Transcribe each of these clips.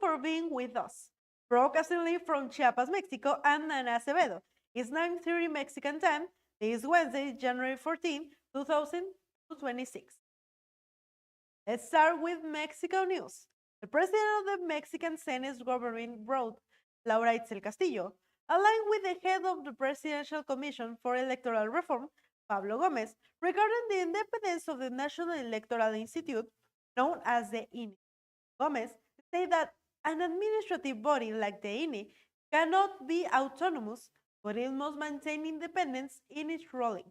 for being with us. Broadcasting live from Chiapas, Mexico, I'm Ana Acevedo. It's 9:30 Mexican time. This is Wednesday, January 14, 2026. Let's start with Mexico news. The president of the Mexican Senate governing brought Laura Itzel Castillo, aligned with the head of the Presidential Commission for Electoral Reform, Pablo Gomez, regarding the independence of the National Electoral Institute, known as the INE. Gomez said that an administrative body like the INE cannot be autonomous, but it must maintain independence in its ruling.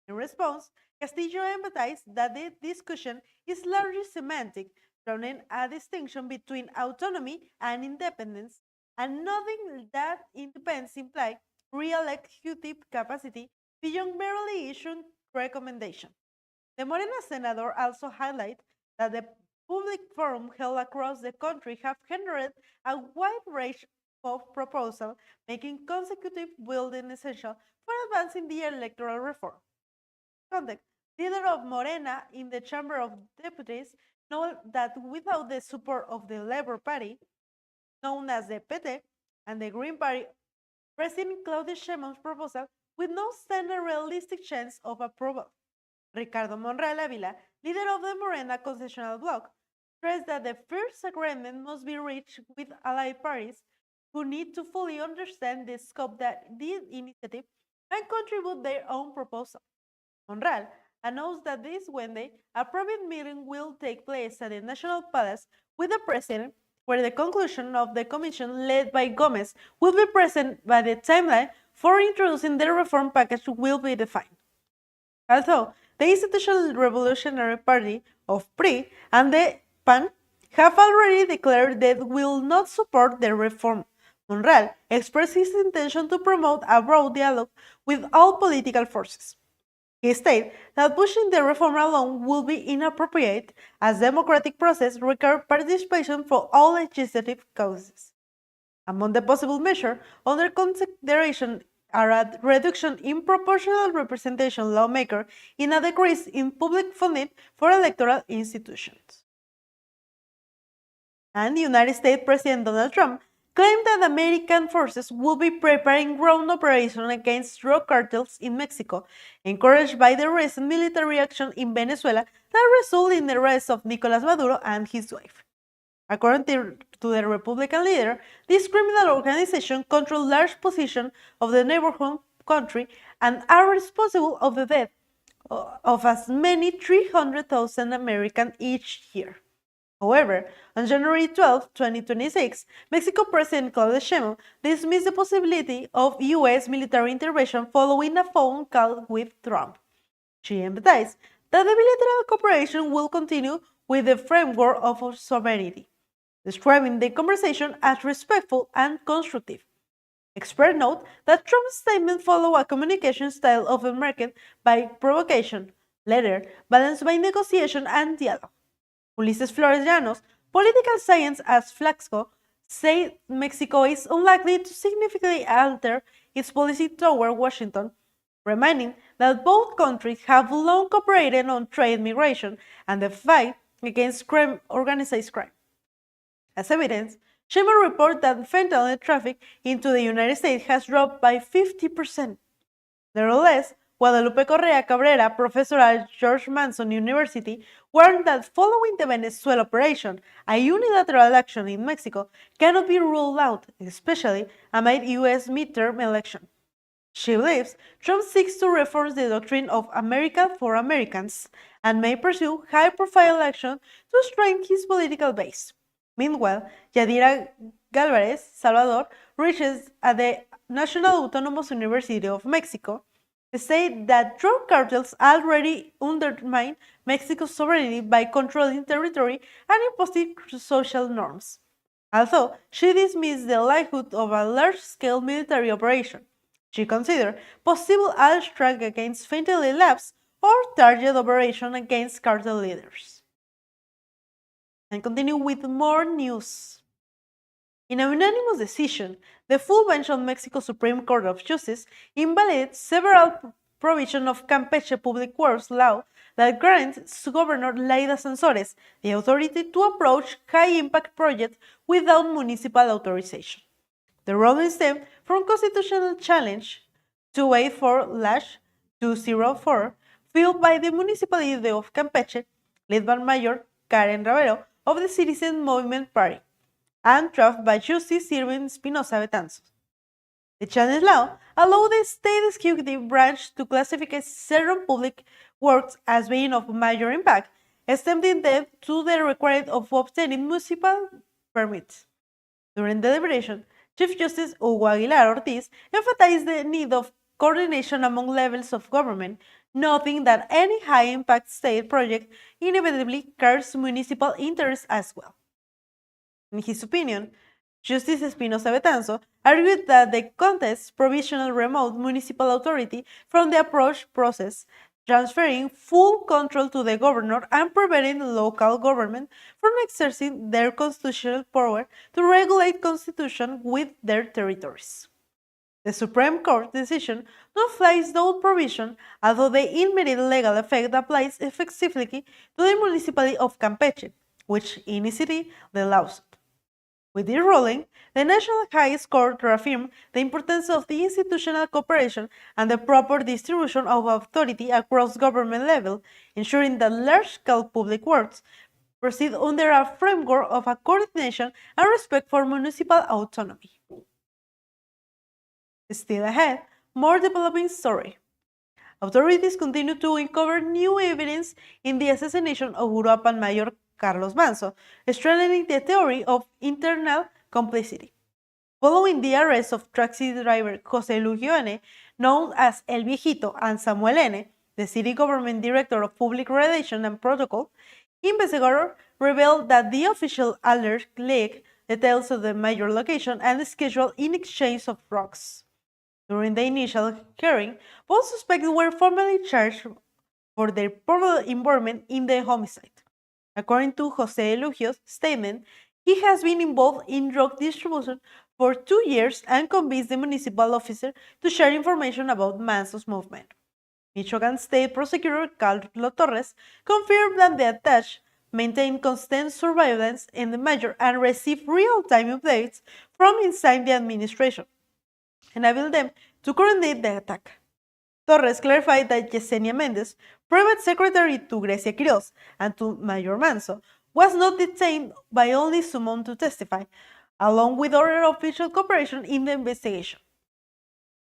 In response, Castillo emphasized that the discussion is largely semantic, drawing a distinction between autonomy and independence, and noting that independence implies real executive capacity beyond merely issuing recommendation. The Morena senator also highlighted that the public forum held across the country have generated a wide range of proposals, making consecutive building essential for advancing the electoral reform. Context. Leader of Morena in the Chamber of Deputies noted that without the support of the Labour Party, known as the PT, and the Green Party, President Claudia Sheinbaum's proposal would not stand a realistic chance of approval. Ricardo Monreal Avila, leader of the Morena Concessional Bloc, stressed that the first agreement must be reached with allied parties who need to fully understand the scope of the initiative and contribute their own proposal. Monreal announced that this Wednesday a private meeting will take place at the National Palace with the president, where the conclusion of the commission led by Gomez will be present by the timeline for introducing the reform package will be defined. Although the Institutional Revolutionary Party of PRI and the PAN have already declared they will not support the reform, Monreal expressed his intention to promote a broad dialogue with all political forces. He stated that pushing the reform alone would be inappropriate, as democratic process requires participation for all legislative causes. Among the possible measures under consideration are a reduction in proportional representation lawmaker and a decrease in public funding for electoral institutions. And the United States President Donald Trump claimed that American forces will be preparing ground operations against drug cartels in Mexico, encouraged by the recent military action in Venezuela that resulted in the arrest of Nicolas Maduro and his wife. According to the Republican leader, this criminal organization controls large portions of the neighborhood country and are responsible for the death of as many 300,000 Americans each year. However, on January 12, 2026, Mexico President Claudia Sheinbaum dismissed the possibility of U.S. military intervention following a phone call with Trump. She emphasized that the bilateral cooperation will continue with the framework of sovereignty, describing the conversation as respectful and constructive. Experts note that Trump's statement followed a communication style often marked by provocation, later balanced by negotiation and dialogue. Ulises Flores Llanos, political science at Flaxco, said Mexico is unlikely to significantly alter its policy toward Washington, reminding that both countries have long cooperated on trade, migration, and the fight against organized crime. As evidence, Sheinbaum reported that fentanyl traffic into the United States has dropped by 50%. Nevertheless, Guadalupe Correa Cabrera, professor at George Mason University, warned that following the Venezuela operation, a unilateral action in Mexico cannot be ruled out, especially amid U.S. midterm election. She believes Trump seeks to reinforce the doctrine of America for Americans and may pursue high-profile action to strengthen his political base. Meanwhile, Yadira Galvez Salvador, researcher at the National Autonomous University of Mexico, say that drug cartels already undermine Mexico's sovereignty by controlling territory and imposing social norms. Although she dismissed the likelihood of a large-scale military operation, she considered possible airstrike against fentanyl labs or target operation against cartel leaders. And continue with more news. In a unanimous decision, the full bench of Mexico Supreme Court of Justice invalidated several provision of Campeche Public Works Law that grants Governor Laida Sansores the authority to approach high-impact projects without municipal authorization. The ruling stemmed from constitutional challenge 284/204 filed by the municipality of Campeche, led by Mayor Karen Ravero of the Citizen Movement Party, and drafted by Justice Irving Espinosa Betanzos. The challenge law allowed the state executive branch to classify certain public works as being of major impact, extending them to the requirement of obtaining municipal permits. During deliberation, Chief Justice Hugo Aguilar Ortiz emphasized the need of coordination among levels of government, noting that any high-impact state project inevitably carries municipal interests as well. In his opinion, Justice Espinosa Betanzo argued that the contest's provisional remote municipal authority from the approach process, transferring full control to the governor and preventing local government from exercising their constitutional power to regulate constitution with their territories. The Supreme Court decision nullifies the old provision, although the immediate legal effect applies effectively to the municipality of Campeche, which initiated the lawsuit. With this ruling, the National Highest Court reaffirmed the importance of the institutional cooperation and the proper distribution of authority across government level, ensuring that large-scale public works proceed under a framework of a coordination and respect for municipal autonomy. Still ahead, more developing story. Authorities continue to uncover new evidence in the assassination of Uruapan Mayor Carlos Manso, strengthening the theory of internal complicity. Following the arrest of taxi driver José Lugio N., known as El Viejito, and Samuel N., the city government director of public relations and protocol, investigators revealed that the official alert leaked details of the mayor location and schedule in exchange of drugs. During the initial hearing, both suspects were formally charged for their probable involvement in the homicide. According to José Lugio's statement, he has been involved in drug distribution for 2 years and convinced the municipal officer to share information about Manso's movement. Michoacan State Prosecutor Carlos Torres confirmed that the attached maintained constant surveillance in the mayor and received real-time updates from inside the administration, enabling them to coordinate the attack. Torres clarified that Yesenia Mendez, private secretary to Grecia Quiroz and to Mayor Manso, was not detained but only summoned to testify, along with other official cooperation in the investigation.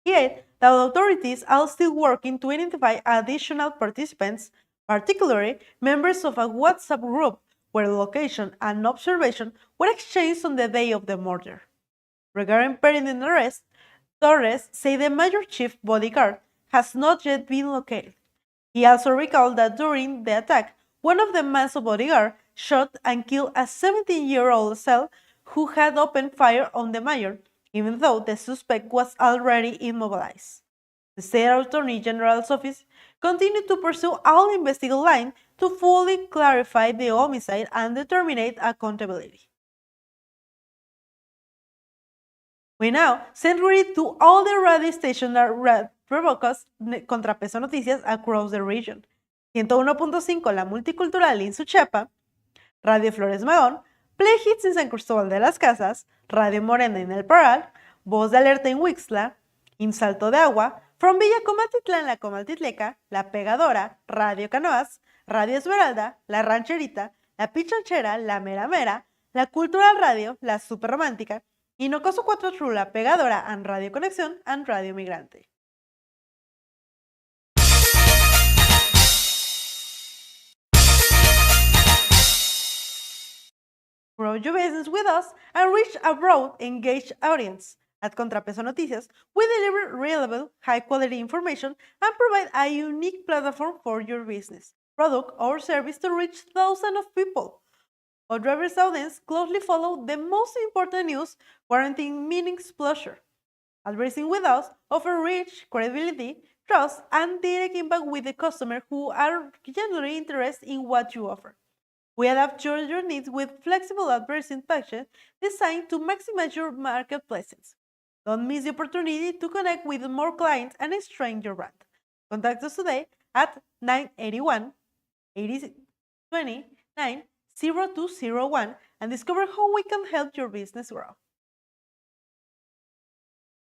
He added that authorities are still working to identify additional participants, particularly members of a WhatsApp group where location and observation were exchanged on the day of the murder. Regarding pending arrest, Torres said the mayor chief bodyguard has not yet been located. He also recalled that during the attack, one of the Manso bodyguards shot and killed a 17-year-old cell who had opened fire on the mayor, even though the suspect was already immobilized. The state attorney general's office continued to pursue all investigative lines to fully clarify the homicide and determine accountability. We now send credit to all the radio stations that broadcast ContraPeso Noticias across the region. 101.5 La Multicultural en Suchiapa, Radio Flores Magón, Play Hits en San Cristóbal de las Casas, Radio Morena en El Parral, Voz de Alerta en Huixtla, en Salto de Agua, From Villa Comaltitlán, La Comaltitleca, La Pegadora, Radio Canoas, Radio Esmeralda, La Rancherita, La Pichanchera, La Mera Mera, La Cultural Radio, La Super Romántica, Inocoso 4 True, La Pegadora, and Radio Conexión, and Radio Migrante. Grow your business with us and reach a broad, engaged audience. At ContraPeso Noticias, we deliver reliable, high-quality information and provide a unique platform for your business, product, or service to reach thousands of people. Our driver's audience closely follow the most important news, guaranteeing meaning exposure. Advertising with us offer reach, credibility, trust, and direct impact with the customer who are genuinely interested in what you offer. We adapt to your needs with flexible advertising packages designed to maximize your market presence. Don't miss the opportunity to connect with more clients and strengthen your brand. Contact us today at 981 8029 0201 and discover how we can help your business grow.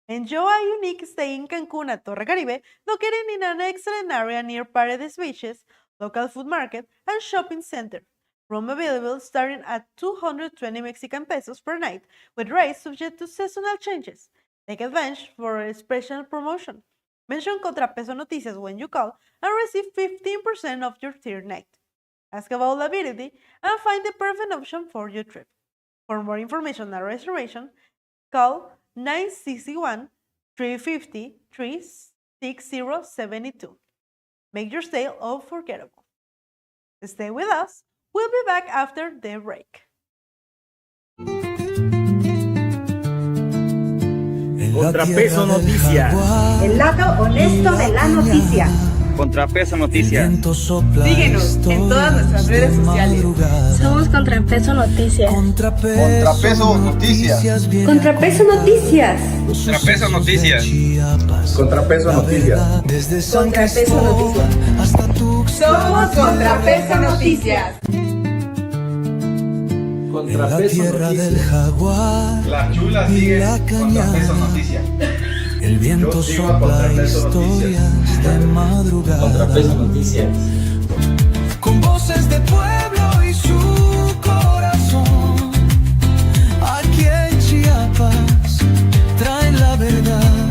Enjoy a unique stay in Cancun at Torre Caribe, located in an excellent area near Paredes Beaches, local food market, and shopping center. Room available starting at 220 Mexican pesos per night, with rates subject to seasonal changes. Take advantage for a special promotion. Mention ContraPeso Noticias when you call and receive 15% off your third night. Ask about availability and find the perfect option for your trip. For more information and reservation, call 961-350-36072. Make your stay unforgettable. Stay with us. We'll be back after the break. ContraPeso Noticias. El lado honesto de la noticia. ContraPeso Noticias. Síguenos en todas nuestras redes sociales. Somos ContraPeso Noticias. ContraPeso Noticias. ContraPeso Noticias. ContraPeso Noticias. ContraPeso Noticias. ContraPeso Noticias. Somos ContraPeso Noticias. ContraPeso Noticias. La chula sigue ContraPeso Noticias. El viento sopla historias de madrugada. ContraPeso Noticias. Con voces de pueblo y su corazón. Aquí en Chiapas traen la verdad.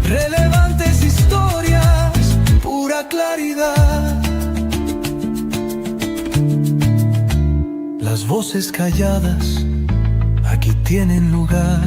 Relevantes historias, pura claridad. Las voces calladas aquí tienen lugar.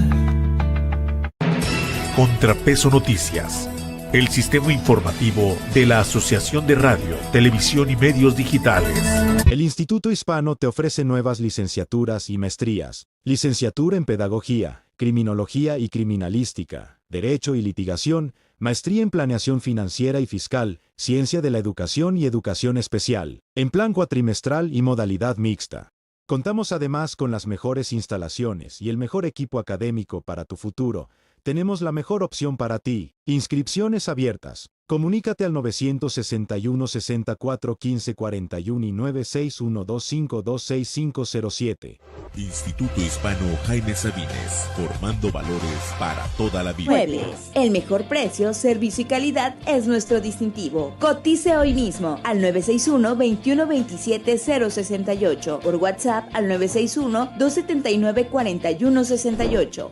ContraPeso Noticias, el sistema informativo de la Asociación de Radio, Televisión y Medios Digitales. El Instituto Hispano te ofrece nuevas licenciaturas y maestrías. Licenciatura en Pedagogía, Criminología y Criminalística, Derecho y Litigación, Maestría en Planeación Financiera y Fiscal, Ciencia de la Educación y Educación Especial, en plan cuatrimestral y modalidad mixta. Contamos además con las mejores instalaciones y el mejor equipo académico para tu futuro. Tenemos la mejor opción para ti. Inscripciones abiertas. Comunícate al 961 64 15 41 y 96125266507. Instituto Hispano Jaime Sabines, formando valores para toda la vida. Muebles. El mejor precio, servicio y calidad es nuestro distintivo. Cotice hoy mismo al 961-2127-068. Por WhatsApp al 961-279-4168.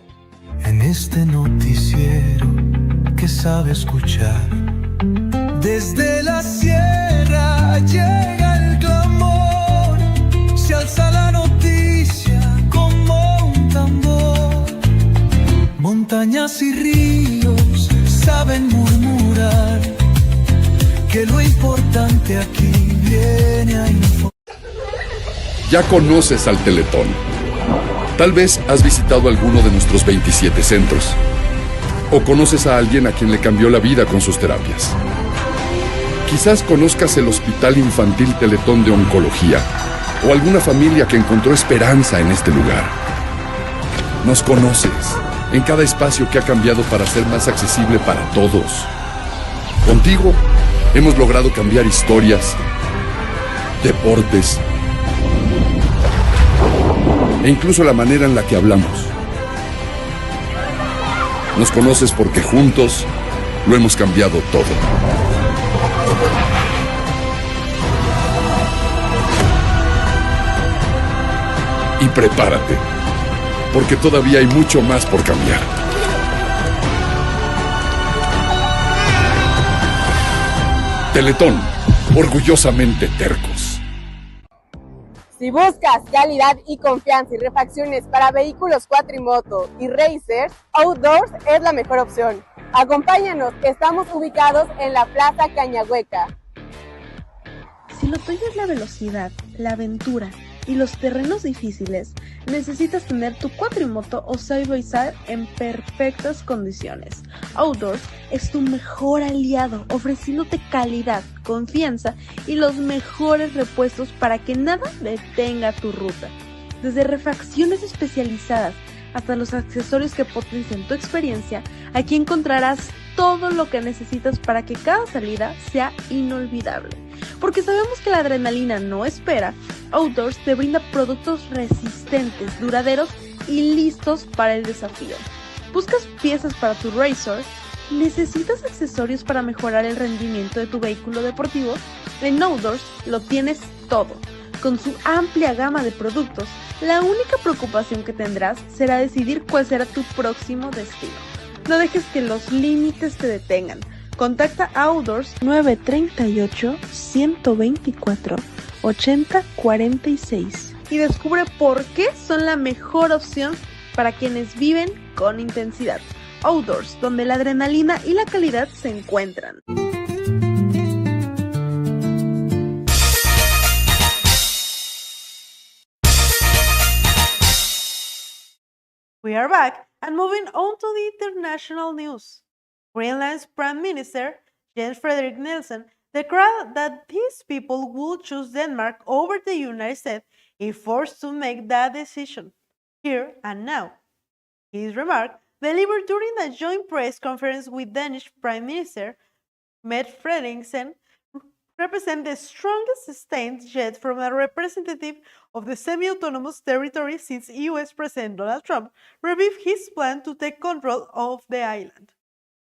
En este noticiero que sabe escuchar, desde la sierra llega el clamor, se alza la noticia como un tambor. Montañas y ríos saben murmurar que lo importante aquí viene a informar. Ya conoces al Teletón. Tal vez has visitado alguno de nuestros 27 centros. O conoces a alguien a quien le cambió la vida con sus terapias. Quizás conozcas el Hospital Infantil Teletón de Oncología o alguna familia que encontró esperanza en este lugar. Nos conoces en cada espacio que ha cambiado para ser más accesible para todos. Contigo hemos logrado cambiar historias, deportes e incluso la manera en la que hablamos. Nos conoces porque juntos lo hemos cambiado todo. Y prepárate, porque todavía hay mucho más por cambiar. Teletón, orgullosamente tercos. Si buscas calidad y confianza y refacciones para vehículos cuatrimoto y racers, Outdoors es la mejor opción. Acompáñanos, estamos ubicados en la Plaza Cañahueca. Si lo tuyo es la velocidad, la aventura y los terrenos difíciles, necesitas tener tu cuatrimoto o side by side en perfectas condiciones. Outdoors es tu mejor aliado, ofreciéndote calidad, confianza y los mejores repuestos para que nada detenga tu ruta. Desde refacciones especializadas hasta los accesorios que potencian tu experiencia, aquí encontrarás todo lo que necesitas para que cada salida sea inolvidable. Porque sabemos que la adrenalina no espera, Outdoors te brinda productos resistentes, duraderos y listos para el desafío. ¿Buscas piezas para tu Racer? ¿Necesitas accesorios para mejorar el rendimiento de tu vehículo deportivo? En Outdoors lo tienes todo. Con su amplia gama de productos, la única preocupación que tendrás será decidir cuál será tu próximo destino. No dejes que los límites te detengan. Contacta a Outdoors 938-124-8046 y descubre por qué son la mejor opción para quienes viven con intensidad. Outdoors, donde la adrenalina y la calidad se encuentran. We are back and moving on to the international news. Greenland's Prime Minister, Jens Frederik Nielsen, declared that his people would choose Denmark over the United States if forced to make that decision, here and now. His remark, delivered during a joint press conference with Danish Prime Minister Mette Frederiksen, represent the strongest stance yet from a representative of the semi-autonomous territory since US President Donald Trump revealed his plan to take control of the island.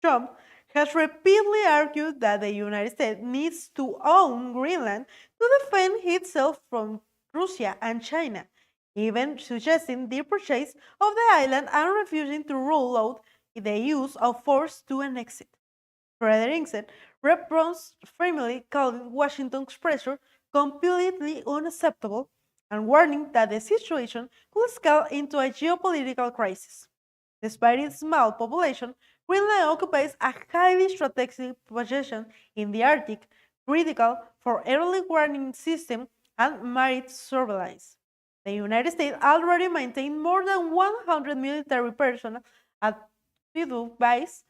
Trump has repeatedly argued that the United States needs to own Greenland to defend itself from Russia and China, even suggesting the purchase of the island and refusing to rule out the use of force to annex it. Frederiksen responds firmly calling Washington's pressure completely unacceptable and warning that the situation could escalate into a geopolitical crisis. Despite its small population, Greenland occupies a highly strategic position in the Arctic, critical for early warning system and maritime surveillance. The United States already maintains more than 100 military personnel at Fidu base,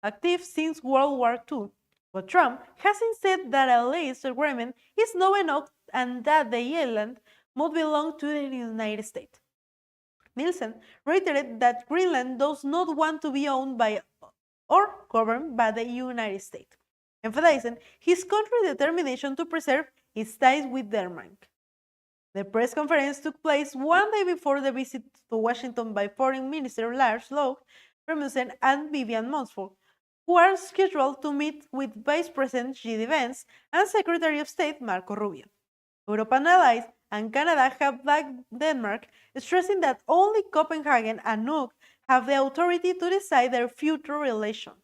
active since World War II. But Trump has said that a lease agreement is not enough and that the island must belong to the United States. Nielsen reiterated that Greenland does not want to be owned by or governed by the United States, emphasizing his country's determination to preserve its ties with Denmark. The press conference took place one day before the visit to Washington by Foreign Minister Lars Løkke Rasmussen and Vivian Monsford, who are scheduled to meet with Vice President J.D. Vance and Secretary of State Marco Rubio. European allies and Canada have backed Denmark, stressing that only Copenhagen and Nuuk have the authority to decide their future relations.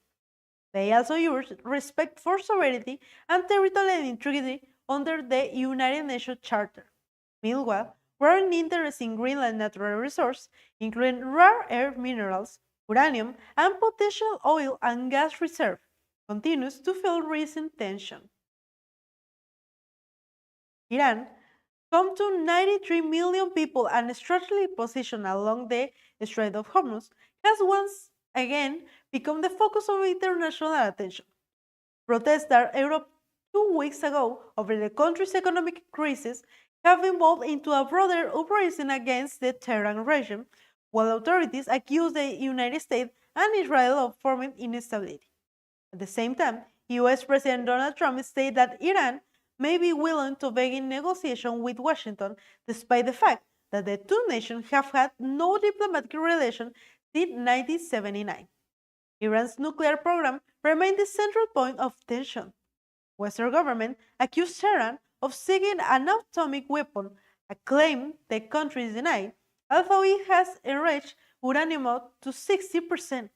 They also urge respect for sovereignty and territorial integrity under the United Nations Charter. Meanwhile, growing interest in Greenland natural resources, including rare earth minerals, uranium, and potential oil and gas reserve, continues to fuel recent tension. Iran, home to 93 million people and strategically positioned along the Strait of Hormuz, has once again become the focus of international attention. Protests that erupted 2 weeks ago over the country's economic crisis have evolved into a broader uprising against the Tehran regime, while authorities accuse the United States and Israel of forming instability. At the same time, US President Donald Trump stated that Iran may be willing to begin negotiation with Washington, despite the fact that the two nations have had no diplomatic relation since 1979. Iran's nuclear program remained the central point of tension. Western government accused Tehran of seeking an atomic weapon, a claim the country denied, although it has enriched uranium up to 60%.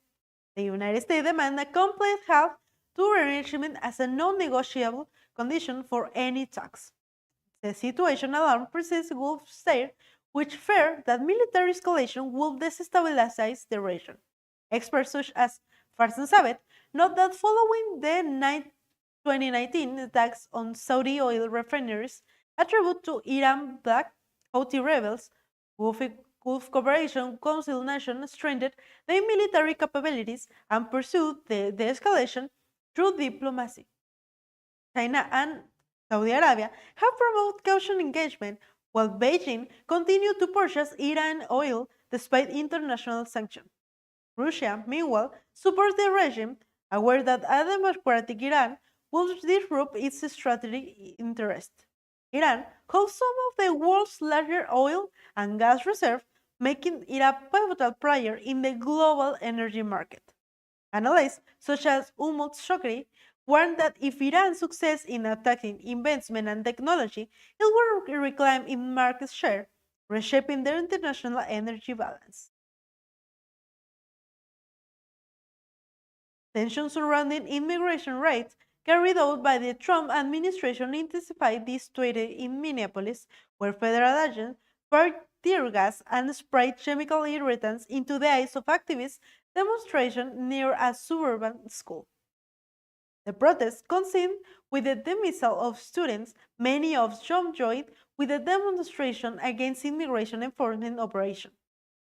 The United States demanded a complete halt to enrichment as a non-negotiable condition for any talks. The situation alarmed President Gulf states, which fear that military escalation will destabilize the region. Experts such as Farsan Sabet note that following the 2019 attacks on Saudi oil refineries attributed to Iran-backed Houthi rebels, Gulf Cooperation Council nations strengthened their military capabilities and pursued the de-escalation through diplomacy. China and Saudi Arabia have promoted cautious engagement, while Beijing continued to purchase Iran oil despite international sanctions. Russia, meanwhile, supports the regime, aware that a democratic Iran will disrupt its strategic interest. Iran holds some of the world's largest oil and gas reserves, making it a pivotal player in the global energy market. Analysts such as Umut Shokri warn that if Iran's success in attacking investment and technology, it will reclaim its market share, reshaping their international energy balance. Tensions surrounding immigration raids carried out by the Trump administration intensified this Tuesday in Minneapolis, where federal agents fired tear dispersed and sprayed chemical irritants into the eyes of activists demonstration near a suburban school. The protests coincided with the dismissal of students, many of whom joined with the demonstration against immigration enforcement operation.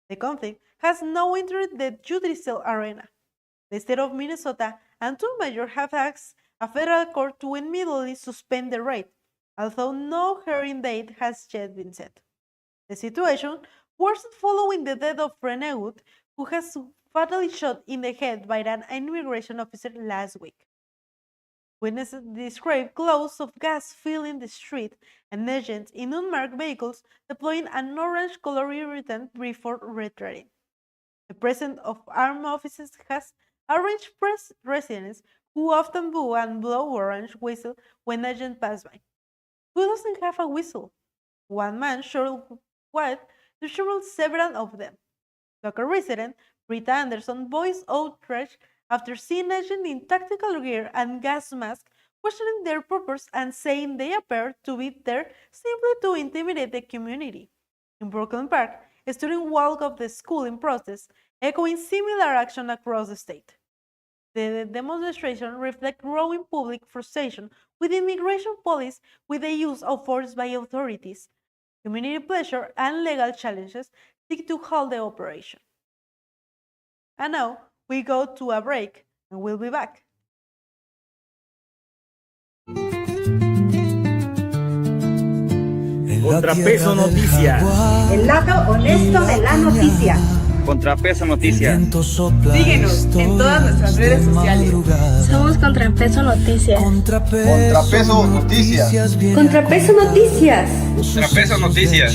The conflict has now entered the judicial arena. The state of Minnesota and two mayors have asked a federal court to immediately suspend the raid, although no hearing date has yet been set. The situation worsened following the death of Rene Wood, who was fatally shot in the head by an immigration officer last week. Witnesses described clouds of gas filling the street and agents in unmarked vehicles deploying an orange-colored irritant before retreating. The presence of armed officers has arranged press residents who often boo and blow orange whistle when agents pass by. Who doesn't have a whistle? One man showed what disabled several of them. Local resident Rita Anderson voiced outrage after seeing agents in tactical gear and gas masks questioning their purpose and saying they appeared to be there simply to intimidate the community. In Brooklyn Park, a student walked off the school in protest, echoing similar action across the state. The demonstration reflects growing public frustration with immigration policy with the use of force by authorities. Community pressure and legal challenges seek to halt the operation. And now we go to a break and we'll be back. ContraPeso Noticias. El lado honesto de la noticia. ContraPeso Noticias. Síguenos en todas nuestras redes sociales. Somos ContraPeso Noticias. ContraPeso Noticias. ContraPeso Noticias. ContraPeso Noticias.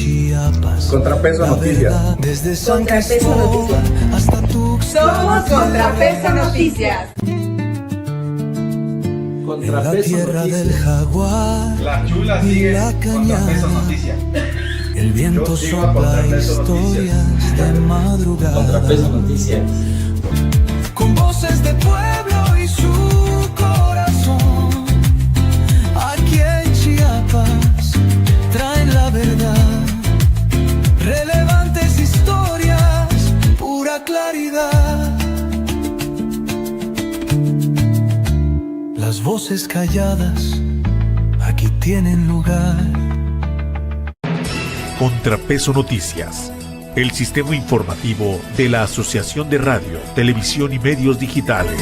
ContraPeso Noticias. Desde ContraPeso Noticias. hasta Tuxtla. Somos ContraPeso Noticias. En la tierra del jaguar, La chula sigue la ContraPeso Noticias. el viento Yo sigo a sopla ContraPeso historias de madrugada. ContraPeso Noticias. Con voces de pueblo y su corazón, aquí en Chiapas traen la verdad, relevantes historias, pura claridad. Las voces calladas aquí tienen lugar. ContraPeso Noticias, el sistema informativo de la Asociación de Radio, Televisión y Medios Digitales.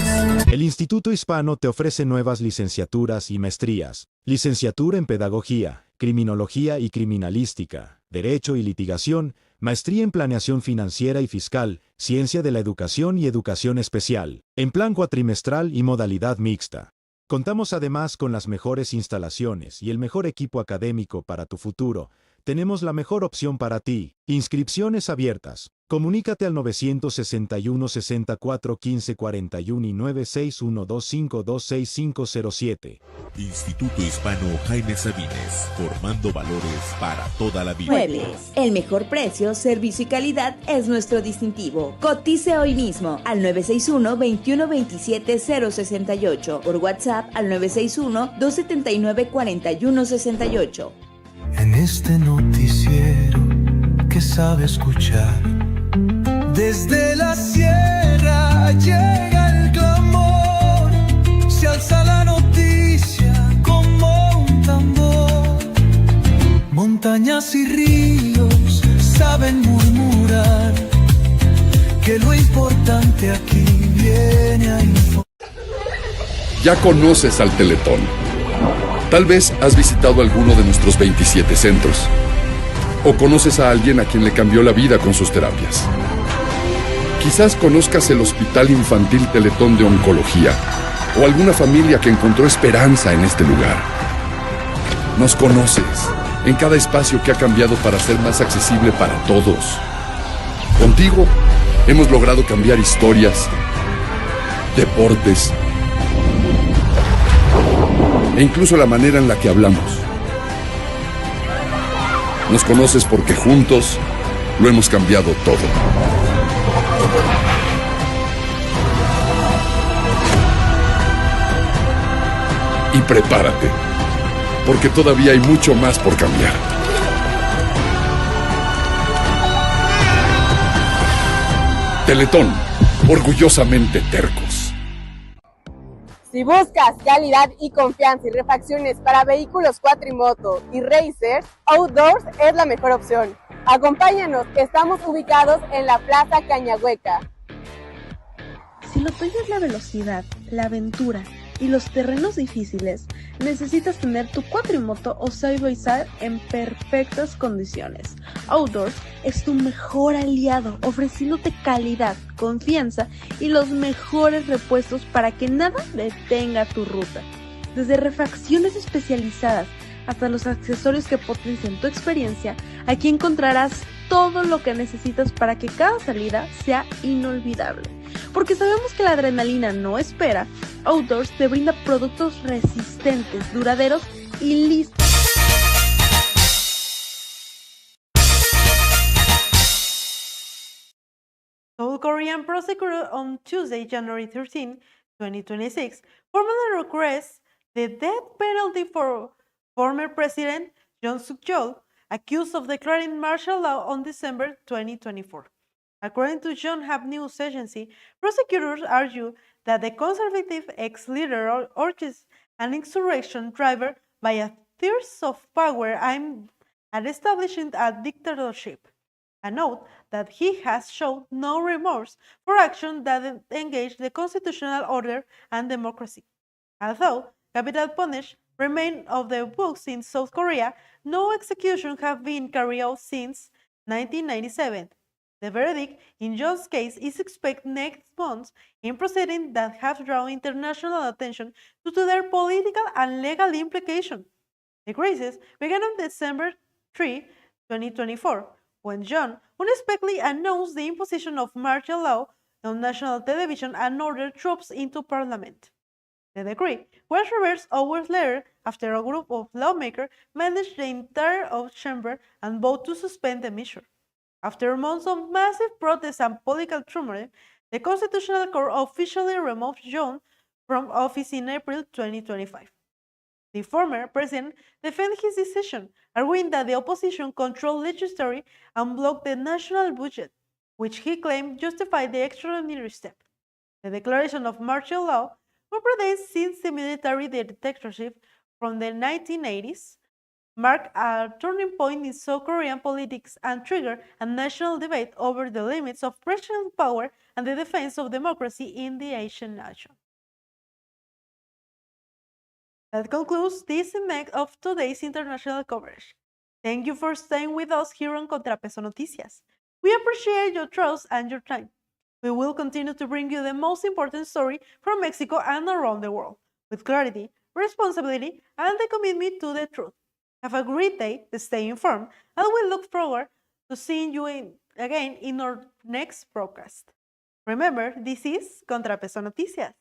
El Instituto Hispano te ofrece nuevas licenciaturas y maestrías. Licenciatura en Pedagogía, Criminología y Criminalística, Derecho y Litigación, Maestría en Planeación Financiera y Fiscal, Ciencia de la Educación y Educación Especial, en plan cuatrimestral y modalidad mixta. Contamos además con las mejores instalaciones y el mejor equipo académico para tu futuro. Tenemos la mejor opción para ti. Inscripciones abiertas. Comunícate al 961 64 15 41 y 96125266507. Instituto Hispano Jaime Sabines, formando valores para toda la vida. Muebles. El mejor precio, servicio y calidad es nuestro distintivo. Cotice hoy mismo al 961-2127-068. Por WhatsApp al 961-279-4168. En este noticiero que sabe escuchar, desde la sierra llega el clamor, se alza la noticia como un tambor. Montañas y ríos saben murmurar que lo importante aquí viene a informar. Ya conoces al Teletón. Tal vez has visitado alguno de nuestros 27 centros. O conoces a alguien a quien le cambió la vida con sus terapias. Quizás conozcas el Hospital Infantil Teletón de Oncología o alguna familia que encontró esperanza en este lugar. Nos conoces en cada espacio que ha cambiado para ser más accesible para todos. Contigo hemos logrado cambiar historias, deportes e incluso la manera en la que hablamos. Nos conoces porque juntos lo hemos cambiado todo. Y prepárate, porque todavía hay mucho más por cambiar. Teletón, orgullosamente tercos. Si buscas calidad y confianza y refacciones para vehículos cuatrimoto y racers, Outdoors es la mejor opción. Acompáñanos, estamos ubicados en la Plaza Cañahueca. Si lo tuyo es la velocidad, la aventura y los terrenos difíciles, necesitas tener tu cuatrimoto o side by side en perfectas condiciones. Outdoors es tu mejor aliado, ofreciéndote calidad, confianza y los mejores repuestos para que nada detenga tu ruta. Desde refacciones especializadas hasta los accesorios que potencian tu experiencia, aquí encontrarás todo lo que necesitas para que cada salida sea inolvidable. Porque sabemos que la adrenalina no espera, Outdoors te brinda productos resistentes, duraderos y listos. South Korean prosecutor on Tuesday, January 13, 2026, formally requests the death penalty for former President Yoon Suk-yeol, accused of declaring martial law on December 2024. According to Yonhap News Agency, prosecutors argue that the conservative ex-leader urges an insurrection driven by a thirst of power aimed at establishing a dictatorship, and note that he has shown no remorse for action that engage the constitutional order and democracy. Although capital punishment remain of the books in South Korea, no executions have been carried out since 1997. The verdict in John's case is expected next month in proceedings that have drawn international attention due to their political and legal implications. The crisis began on December 3, 2024, when John unexpectedly announced the imposition of martial law on national television and ordered troops into parliament. The decree was reversed hours later after a group of lawmakers managed the entire chamber and voted to suspend the measure. After months of massive protests and political turmoil, the Constitutional Court officially removed John from office in April 2025. The former president defended his decision, arguing that the opposition controlled legislature and blocked the national budget, which he claimed justified the extraordinary step. The declaration of martial law, who predates since the military dictatorship from the 1980s, marked a turning point in South Korean politics and triggered a national debate over the limits of presidential power and the defense of democracy in the Asian nation. That concludes this segment of today's international coverage. Thank you for staying with us here on ContraPeso Noticias. We appreciate your trust and your time. We will continue to bring you the most important story from Mexico and around the world, with clarity, responsibility, and the commitment to the truth. Have a great day, stay informed, and we look forward to seeing you again in our next broadcast. Remember, this is ContraPeso Noticias.